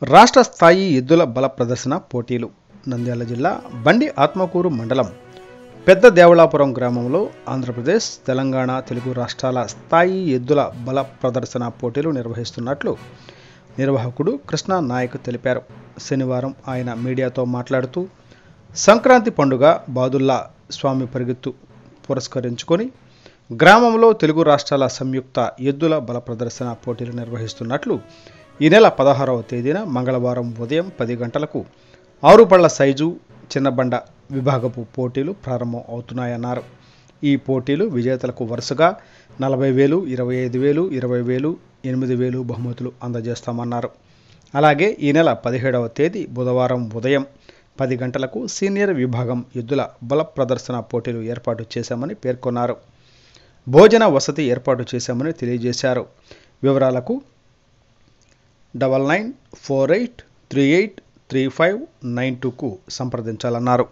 రాష్ట్ర స్థాయి ఎద్దుల బల ప్రదర్శన పోటీలు నంద్యాల జిల్లా బండి ఆత్మకూరు మండలం పెద్ద దేవళాపురం గ్రామంలో ఆంధ్రప్రదేశ్, తెలంగాణ, తెలుగు రాష్ట్రాల స్థాయి ఎద్దుల బల ప్రదర్శన పోటీలు నిర్వహిస్తున్నట్లు నిర్వాహకుడు కృష్ణ నాయక్ తెలిపారు. శనివారం ఆయన మీడియాతో మాట్లాడుతూ సంక్రాంతి పండుగ బాదుల్లా స్వామి పరిగెత్తు పురస్కరించుకొని గ్రామంలో తెలుగు రాష్ట్రాల సంయుక్త ఎద్దుల బల ప్రదర్శన పోటీలు నిర్వహిస్తున్నట్లు ఈ నెల 16వ తేదీన మంగళవారం ఉదయం 10 గంటలకు 6 పళ్ల సైజు చిన్నబండ విభాగపు పోటీలు ప్రారంభం అవుతున్నాయన్నారు. ఈ పోటీలు విజేతలకు వరుసగా 40,000, 25,000, 20,000, 8,000 బహుమతులు అందజేస్తామన్నారు. అలాగే ఈ నెల 17వ తేదీ బుధవారం ఉదయం 10 గంటలకు సీనియర్ విభాగం ఎద్దుల బల ప్రదర్శన పోటీలు ఏర్పాటు చేశామని పేర్కొన్నారు. భోజన వసతి ఏర్పాటు చేశామని తెలియజేశారు. వివరాలకు 9948383592కు సంప్రదించాలన్నారు.